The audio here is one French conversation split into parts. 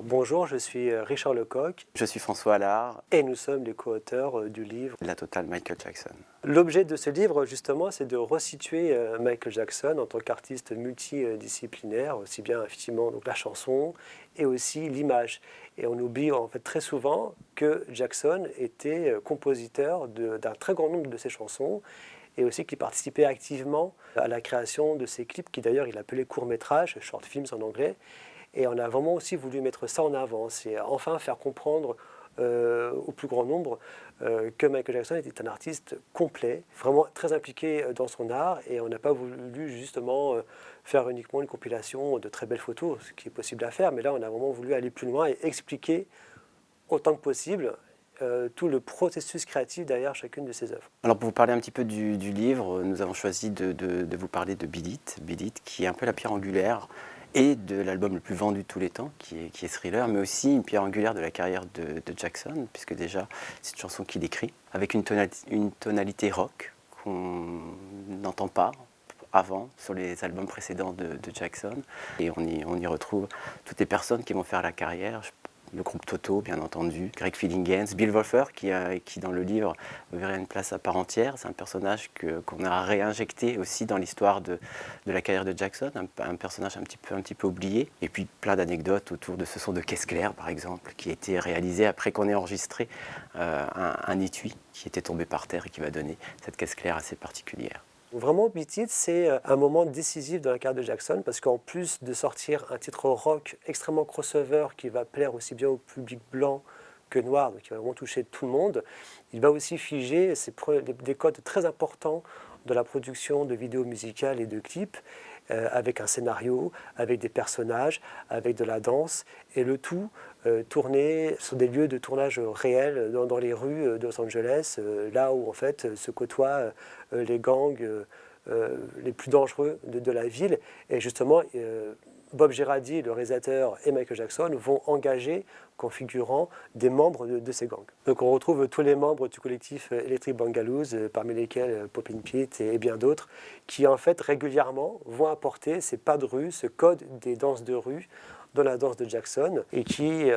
Bonjour, je suis Richard Lecoq Je suis François Allard et nous sommes les co-auteurs du livre La Totale Michael Jackson. L'objet de ce livre, justement, c'est de resituer Michael Jackson en tant qu'artiste multidisciplinaire, aussi bien effectivement donc, la chanson et aussi l'image. Et on oublie en fait très souvent que Jackson était compositeur d'un très grand nombre de ses chansons et aussi qu'il participait activement à la création de ses clips, qui d'ailleurs il appelait courts-métrages, short films en anglais. Et on a vraiment aussi voulu mettre ça en avant, c'est enfin faire comprendre au plus grand nombre que Michael Jackson était un artiste complet, vraiment très impliqué dans son art, et on n'a pas voulu justement faire uniquement une compilation de très belles photos, ce qui est possible à faire, mais là on a vraiment voulu aller plus loin et expliquer autant que possible tout le processus créatif derrière chacune de ses œuvres. Alors pour vous parler un petit peu du livre, nous avons choisi de vous parler de Beat It. Beat It, qui est un peu la pierre angulaire et de l'album le plus vendu de tous les temps, qui est Thriller, mais aussi une pierre angulaire de la carrière de Jackson, puisque déjà c'est une chanson qu'il écrit, avec une tonalité rock qu'on n'entend pas avant sur les albums précédents de Jackson. Et on y retrouve toutes les personnes qui vont faire la carrière. Le groupe Toto, bien entendu, Greg Phillinganes, Bill Wolfer, qui dans le livre verrait une place à part entière. C'est un personnage qu'on a réinjecté aussi dans l'histoire de la carrière de Jackson, un personnage un petit peu oublié. Et puis plein d'anecdotes autour de ce son de caisse claire, par exemple, qui a été réalisé après qu'on ait enregistré un étui qui était tombé par terre et qui va donner cette caisse claire assez particulière. Vraiment, Beat It, c'est un moment décisif dans la carrière de Jackson parce qu'en plus de sortir un titre rock extrêmement crossover qui va plaire aussi bien au public blanc que noir, donc qui va vraiment toucher tout le monde, il va aussi figer des codes très importants de la production de vidéos musicales et de clips, avec un scénario, avec des personnages, avec de la danse, et le tout tourné sur des lieux de tournage réels dans les rues de Los Angeles, là où en fait se côtoient les gangs les plus dangereux de la ville. Et justement, Bob Giraldi, le réalisateur, et Michael Jackson vont engager comme figurants des membres de ces gangs. Donc on retrouve tous les membres du collectif Electric Bungalows, parmi lesquels Poppin' Pete et bien d'autres, qui en fait régulièrement vont apporter ces pas de rue, ce code des danses de rue dans la danse de Jackson, et qui,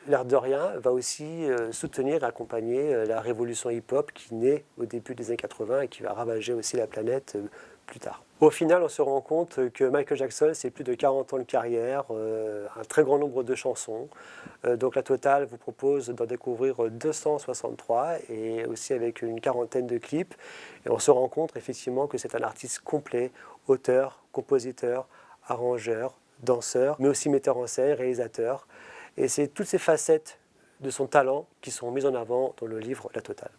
l'air de rien, va aussi soutenir et accompagner la révolution hip-hop qui naît au début des années 80 et qui va ravager aussi la planète plus tard. Au final, on se rend compte que Michael Jackson, c'est plus de 40 ans de carrière, un très grand nombre de chansons. Donc la totale vous propose d'en découvrir 263 et aussi avec une quarantaine de clips. Et on se rend compte effectivement que c'est un artiste complet, auteur, compositeur, arrangeur, danseur, mais aussi metteur en scène, réalisateur. Et c'est toutes ces facettes de son talent qui sont mises en avant dans le livre La Totale.